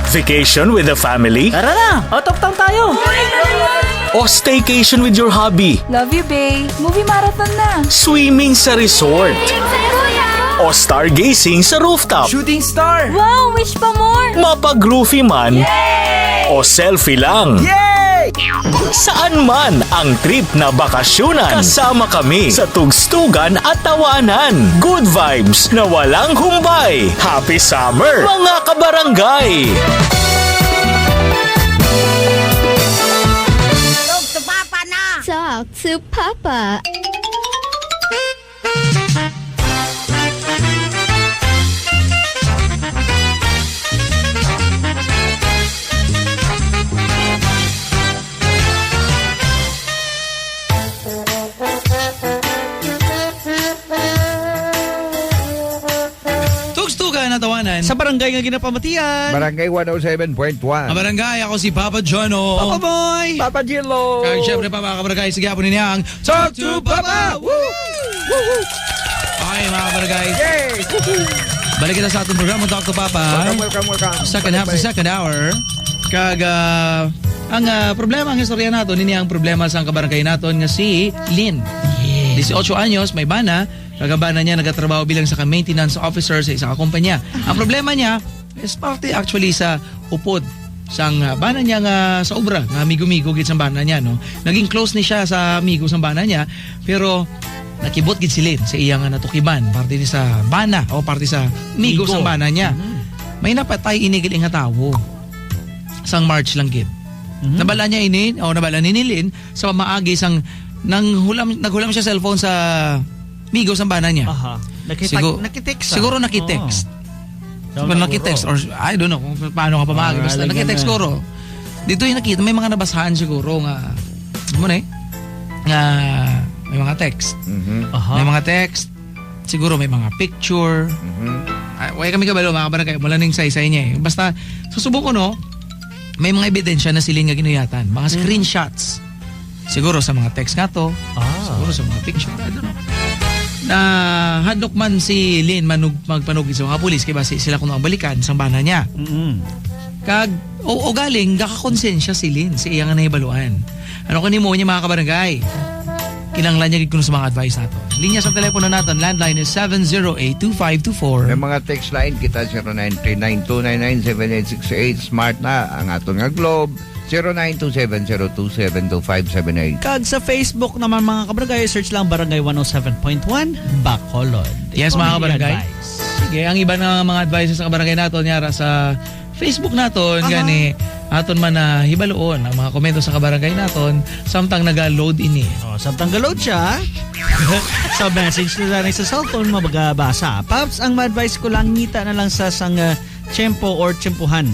Vacation with the family? Tara na, out of town tayo. O staycation with your hobby? Love you, babe. Movie marathon na. Swimming sa resort? O stargazing sa rooftop? Shooting star. Wow, wish pa more. Mapag-roofie man? O selfie lang? Yay! Saan man ang trip na bakasyonan, kasama kami sa tugstugan at tawanan. Good vibes na walang humbay. Happy summer, mga kabarangay! Talk to Papa. Tugstugan na tawanan. Sa barangay nga ginapamatian. Barangay 107.1. Ang barangay, ako si Papa Jono. Papa Boy. Papa Gillo. Kaya siyempre pa mga kabarangay, sige po ninyo ang Talk to Papa! Woo! Woo! Okay mga kabarangay, Yay! balik kita sa ating programa Talk to Papa. Welcome. Second half sa second hour. Ang problema ang istorya nato, nini ang problema sa kabarangay naton nga si Lynn. 18 anyos, may bana. Kagabana niya nagatrabaho bilang sa maintenance officer sa isang kumpanya. Ang problema niya is parte actually sa upod sang bana niya nga sa obra, nga amigo-migo gid sa bana niya, no. Naging close ni siya sa amigo sa bana niya, pero nakibot gid si Lynn sa iyang natukiban, parte ni sa bana o parte sa amigo sa bana niya. May napatay inigil nga tawo. Sang March lang gid. Nabala niya nabala ni Lynn sa pamaagi sang naghulam siya cellphone sa migo sa bana niya. Aha. Nakitext. Siguro nakitext. Siguro nakitext or I don't know kung paano ka pamagi. Basta nakitext siguro. Dito yung nakita, may mga nabasahan siguro nga nga may mga text. Aha. May mga text. Siguro may mga picture. Huwag kami kabalo mga kabarangay. Wala ning saysay niya eh. Basta susubok ko may mga ebidensya na siling nga ginuyatan. Mga screenshots. Siguro sa mga text nga to. Siguro sa mga picture. I don't know. Na hadlok man si Lynn magpanugid sa mga pulis kay base sila kung ang balikan sa bana niya. Kag o galing gakakonsensya si Lynn sa iyang nahibaluan. Ano kanimo niya mga kabarangay? Kinanglan niya gid kuno sa mga advice nato. Linya sa telepono naton, landline is 708-2524. May mga text line kita 0939-299-7868. Smart na ang aton nga Globe 0927-027-2578. Kag sa Facebook naman mga kabarangay, search lang Barangay 107.1 Bacolod. Yes Ikaw mga may kabarangay. advice. Sige, ang iba ng mga advices sa kabarangay naton yara sa Facebook naton gani aton man na hibaloon ang mga komento sa kabarangay naton samtang naga-load ini. Samtang galod siya, sa message na lang sa cellphone, mabagabasa. Paps, ang ma-advise ko lang, ngita na lang sa sang tiyempo or tiyempuhan.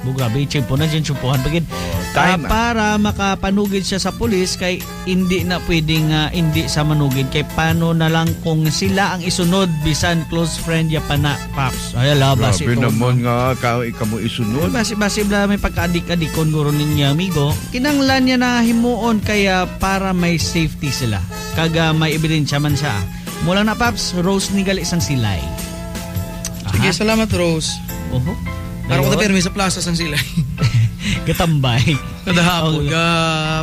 Bugrabe, tiyempo na dyan, tiyempuhan. Bagid, time, para makapanugid siya sa pulis, kay hindi na pwedeng hindi sa manugid. Kay paano na lang kung sila ang isunod, bisan close friend ya pa na, Paps. Ay, labas ito. Grabe naman nga, ikaw mo isunod. Basi bla may pagkaadik-adikon guro ninyo amigo. Kinanglan niya na himuon kaya para may safety sila. Kaga may ebidensya man siya. Mula na Paps, Rose ni gali isang silay. Sige, salamat Rose. Oho. Para ko permi sa plaza sang sila. Katambay. Kada hapon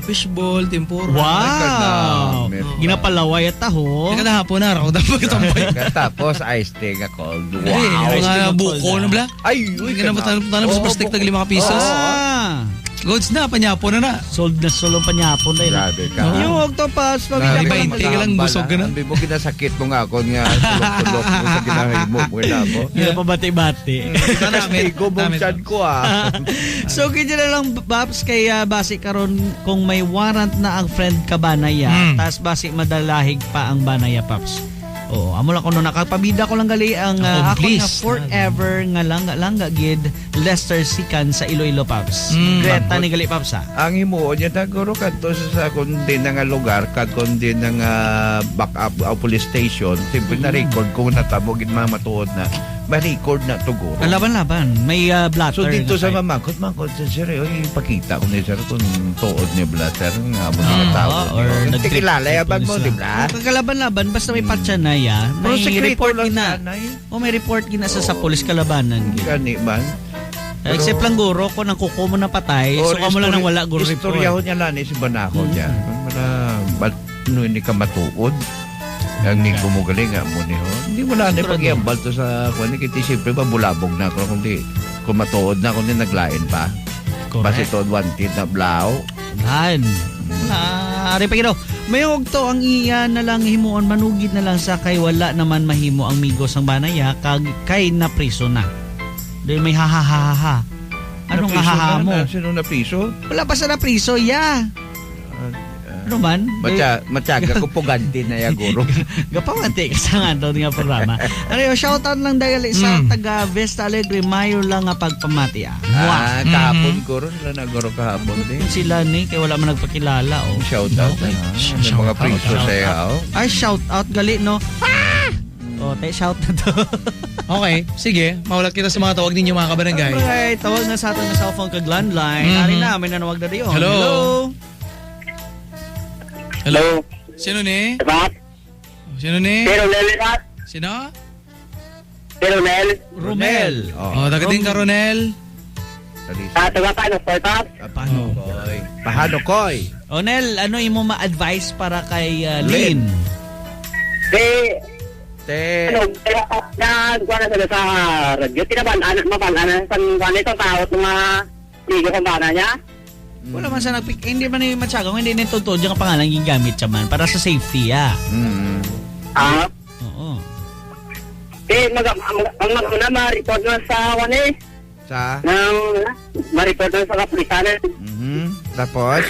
fishball, tempura. Wow! Meron pa. Ginapalaway at taho. Kada hapon na ako dapat tambay. Tapos ice tea nga cold. Wow, nga buko na bla. Ay, Ganun pa sa plastic tag 5 pesos. Ah! Goods na, panyapo na. Sold na solong panyapon na yun. Grabe ka. Yung huwag to Paps. Grabe, 20 ka lang, busog ka na. Sabi mo, kinasakit mo nga ako nga. Tulok-tulok mo sa ginahimo mo na ako. Hindi na pabati-bati. Ko bumsad ko So kanya na lang Babs kaya base karon kung may warrant na ang friend ka banaya tas base madalahig pa ang banaya Paps. Oo, amo lang kuno nakapabida ko lang gali ang ako please. nga forever nga langga gid Lester Sikan sa Iloilo Paps. Greta ni gali Paps ha. Ang himuon niya taguro kadto sa kundi na nga lugar kad kundi na nga back up police station simple na record kung natabo gid matuod na ma-record na tuguro. Laban-laban, may blatter. So dito sa site. mamangkot sir, ipakita ko ni sir kung tuod niya blatter nga mo nga tao. or nagtikilala yaban mo, di ba? Kagalaban-laban basta may patsa na ya. Pero May sekreto report lang gina. sana eh. O may report gina sa pulis kalabanan. Gani man. Except lang guro, kung ang kuko mo na patay, so ka mo lang nang wala guro report. Istorya ho niya lang si Banako niya. Ba't hindi ka matuod? Ang hindi ko mo galing mo niyo. Hindi mo na pag-iambal to sa kuwan. Kiti siyempre ba bulabog na ako kundi kung matuod na kundi naglain pa. Basi to wanted na blaw. Han. Ari pa gino. May to ang iya na lang himuon manugid na lang sa kay wala naman mahimo ang migos ang banaya kag kay na priso na. Dahil may hahaha. Anong hahaha mo? Sino na priso? Wala pa sa na priso, ya. Ano man? Matyaga ko puganti na ya guro. Gapamati ka sa nga daw nga programa. Ano shoutout lang dahil sa taga Vesta Alegre, Mayo lang nga pagpamati. Kahapon guro. Wala na guro kahapon din. Sila ni, kaya wala man nagpakilala. Oh. Shoutout. Okay. May mga priso sa iyo. Ay, shoutout gali, no? Oh, shout na to. Okay, sige. Maulat kita sa mga tawag ninyo mga kabarangay. Alright, tawag na sa atin na cellphone kag landline. Ari na, may nanawag na diyon. Hello? Hello? Sino ni? Diba? Sino ni? Pero Nel, Sino? Pero Nel, Romel. Oh, tagating ka, Ronel. taga paano, Portas? Paano? Pahano koy? Onel, ano imo ma-advise para kay Lynn? Ano, nagkuha na sila sa radyo. Tinaban, anak mapan, pan itong tao, mga ligo kong bana niya. Wala man sa nagpick, hindi man yung matsyagong, hindi nitutod yung pangalan gigamit siya man para sa safety, Oo. Ang ma-report na sa Sa? ma-report na sa kapulisanan. Tapos?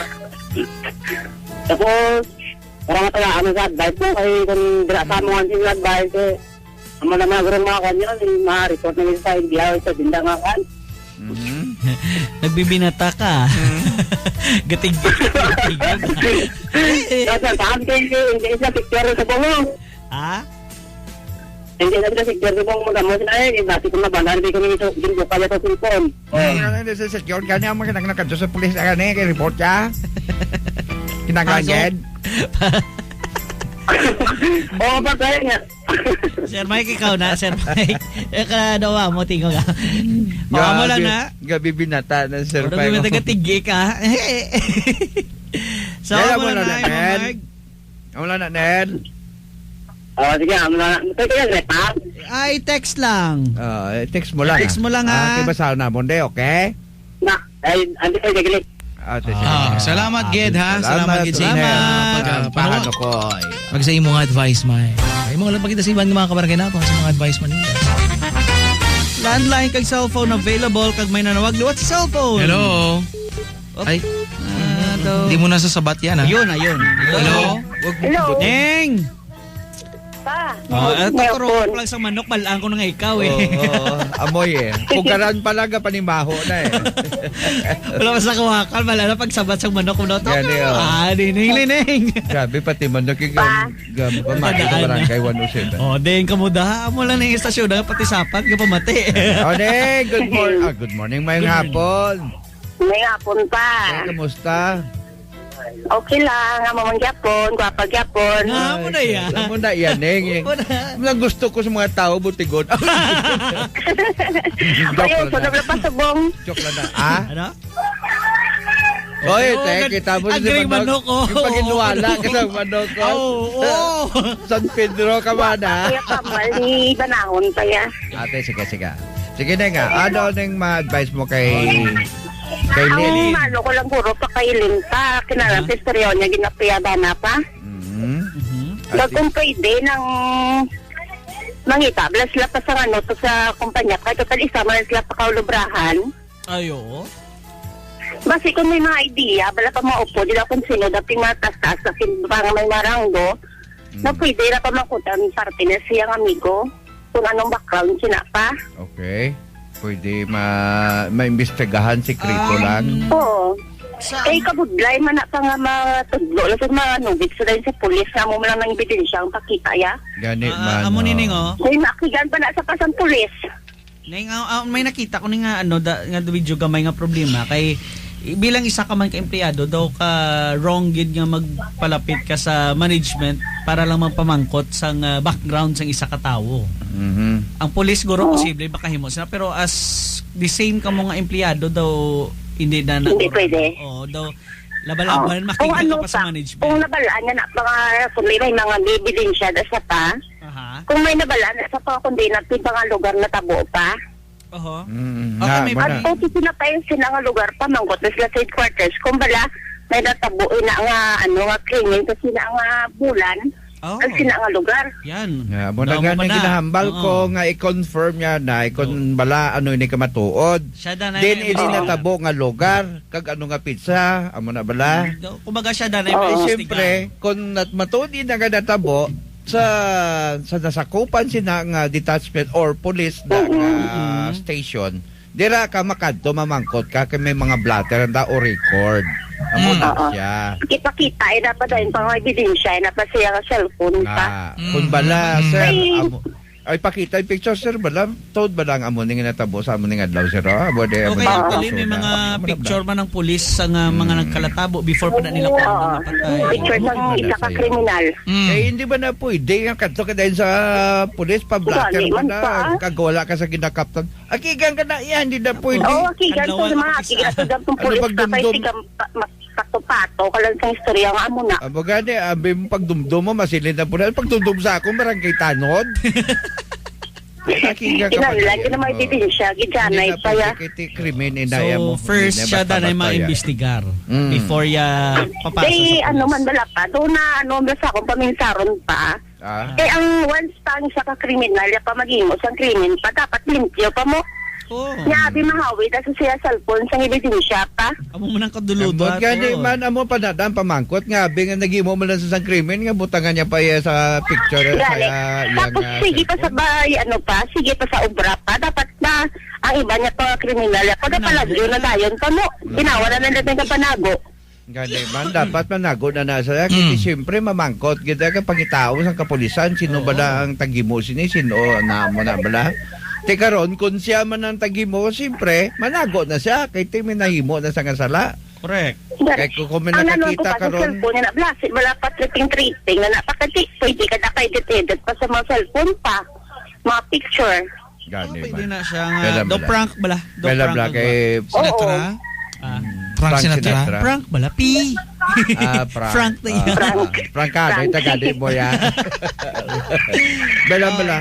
Tapos, parang matagaan sa advice mo, kaya kung dirasa mo ang advice, ang mga magurong mga kanyo, ma-report na sa India, sa bindangakan. Nagbibinata ka. Gatig. Saan kayo, hindi sa picture sa bungo. Hindi na sa picture sa bungo mag-amos na dati ko nabanan, hindi ko nito, hindi ko kaya sa cellphone. Hindi sa secure ka niya, magkakadyo sa pulis na kanya, kay report ka. Kinaganyed. Oo, ba kaya nga? Sir Mike, ikaw na, Sir Mike. Kadawa mo, tingo ka. Mo lang na. Gabi binata ng Sir Pag Pai. may taga-tigi ka. So, mo lang na, Mike. Wala na, Ned. Sige, ito kaya grepa. Ay, text lang. Text mo lang. Text mo lang, ha? Kibasaw na, Monday, okay? Andi kayo gagilit. Salamat, Ged, ha? Salamat, Ged, sa Pahano ko. Pag sa imong advice, May. Ay, mga lang pagkita sa ibang mga kabarangay nato sa mga advice man nila. Landline kag cellphone available kag may nanawag liwat sa cellphone. Hello? Ay, hindi mo nasasabat yan, ha? Ayun. Hello? Hello? Neng! Pa. Tuturo ko lang sa manok, malaan ko na nga ikaw Amoy Pugaran palaga panimaho na Wala pa sa kawakan, malala pagsabat sa manok mo na. Dining. Grabe, pati manok yung gabi pa maki sa barangay 107. Deng, kamuda. Amo lang ng istasyon na pati sapat, ka pamati. Deng, good morning. Good morning, mayong hapon. May hapon pa. Kamusta? Okay lang, amamang gyapon, guwapa gyapon. Nga mo na yan. Mo na yan, Neng. Ang gusto ko sa mga tao, butigon. Ayun, so naglapas-subong. Joke lang na. Ano? Oy, kita mo si manok. Yung pag-inuwala ka sa manok ko. San Pedro ka ba na? Kaya mali banahon kaya. Ate, sige. Sige na nga, ano nang ma-advise mo kay Lynn? Ang ko lang puro pa kay Lynn pa. Kinalang sa istoryo niya, ginapiyada na pa. Kung pwede nang mangita, sila pa sa to sa kumpanya. Kahit total isa, sila pa kaulubrahan. Ayo. Basi kung may mga idea, bala pa maupo, di na kung sino, dating matastas, kasi parang may maranggo, na pwede na pa makutan parte na siyang amigo, kung anong background sila pa. Okay. Pwede maimbestigahan si Krito lang. Oo. Kay kabudlay, man na pa nga matudlo, lasod manubit sa dahil sa pulis, na mo lang ng ebidensya ang pakita, ya? Ganit man. Amo ni Ning, May makigan pa na sa pasang pulis. Ning, may nakita ko ni nga, nga video gamay nga problema, kay bilang isa ka man ka-empleyado, daw ka wrong gid nga magpalapit ka sa management para lang magpamangkot sang background sang isa ka tawo. Ang pulis guro posible baka himo sila, pero as the same ka mga empleyado daw hindi na Hindi pwede. Oo, daw labalaban Kung makita ano ka pa sa pa, kung management. nabalaan niya na, kung may mga bibili siya sa pa, Aha. kung may nabalaan na sa pa, kundi na mga lugar na tabo pa, Oho. Mm, Okay, may mo at na. kung sinapayin sila nga lugar pa, manggot na sila sa headquarters, kung bala, may natabo na nga, nga cleaning, kasi na nga bulan, Oh. ang sila nga lugar. Yan. Yeah, mo na Daw mo ganang pa na. ginahambal Oo. ko nga i-confirm niya na kung bala ano ini ka matuod. Siya na Then ini Oo. natabo nga lugar kag ano nga pizza amo na bala. Kumbaga siya na Eh, Oo. siyempre, kung matuod na nga natabo sa nasakupan sina nga detachment or police na nga station, dira ka makadto mamangkot ka kay may mga blatter da o record. Amo na Oo. siya. Kita-kita, ay dapat dahil pang ebidensya, ay dapat siya nga cellphone pa. Kung bala, sir, Ay. ay pakita yung picture, sir, bala, toad ba lang amo nga natabo sa amo nga daw, sir, Okay, actually may mga picture man ng pulis sa mga nagkalatabo before pa na nila kung ano Oo. napatay. Picture ng isa ka kriminal. Eh, hindi ba na pwede nga kadto ka dahil sa pulis, pa-blatter Ugali mo man na, pa. kagwala ka sa ginakaptan. Akigan ka na yan, hindi na pwede. Oo, kigan to Kandawan sa mga ko isa. kigan to dyan itong Ano pulis pag ka, kay dumdum? sigang pato-pato, kalang sa istorya nga amo na. Abo gani, abi mo pagdumdum mo, masilid na po na. Pagdumdum sa ako, barangay tanod. Akigan ka pa. Kinailan, yun na may ebidensya, gidyanay pa ya. Kiti krimen, inaya So, mo. first Hindi, siya basta-basta na yan. ma-imbestigar Mm. before ya papasa Kay sa ano pulis. man bala pa, doon na ano, basta akong paminsaron pa. Ah? Kay ang once tang sa ka-kriminal, ya pa magimos ang krimen pa, dapat limpyo pa mo. Oo. Nyabi mahawi, dahil siya cellphone sa ebidensya pa. Amo mo nang kaduludo. Ambot gani man amo panadam pamangkot nga abi nga nagimo mo lang sa sang krimen nga butangan niya pa sa picture sa Gali. Tapos sige pa sa bay, ano pa, sige pa sa obra pa, dapat na ang iba niya pa kriminal, ya pa palagyo na dayon pa mo. Ginawa na nila ng kapanago. Gani man dapat manago na nasa kasi siyempre mamangkot kita ka pangitao sa kapulisan sino ba na ang tagimo sini sino na mo na bala. Te karon kun siya man ang tagimo siyempre manago na siya kay timi nahimo na sa sala. Correct. Kay kung may Ang nanon nakakita ko pa sa karon cellphone na blasi, wala pa tripping na napakati, pwede ka na kay edit pa sa mga cellphone pa. Mga picture. gani Pwede man. na siya nga. Bela, Do bela. prank bala. Do Bela prank bla ba? kay Sinatra? Ah, Frank Sinatra? prank bala. P. Frank na yun. Frank ka, ito gani mo ya. Bela.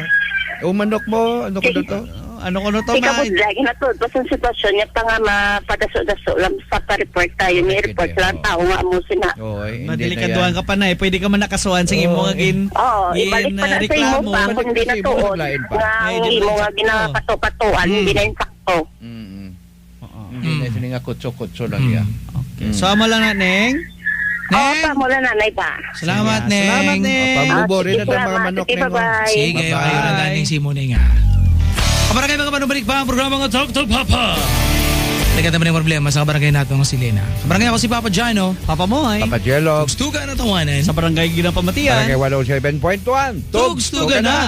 Umanok mo, ano ko to? Ano ko no to, Ikaw po, man? lagi na to. Basta ang sitwasyon niya pa nga mapadaso-daso lang sa pa-report tayo. May report lang tao nga mo sina. Oy, hindi na Madelikaduhan yan. ka pa na eh. Pwede ka man nakasuhan sa imo nga gin. Oo, ibalik pa na sa imo reklamo. pa kung hindi na Ibalik tuon. sa imo, Nga Ay, ang di imo ba nga sakto? ginapatu-patuan, hindi na yung sakto. Hindi na sila nga kutso-kutso lang yan. Okay. So, amo lang na, Neng. Oo, Neng? pa mo na nanay ba? Salamat, Sige, Neng. salamat, Neng. Pamubori na sige, ng mga salamat. manok Sige, na mo. bye-bye. Sige, Bye-bye. ayaw na galing si Mune nga. Kabarangay mga panubalik pa ang programa ng Talk to Papa. Nagkata mo na yung problema sa kabarangay natin ng si Lena. Kabarangay ako si Papa Jano. Papa Moy. Papa Jello, Tugstugan na tawanan. Sa barangay Ginapamatian. Barangay 107.1. Tugstugan na.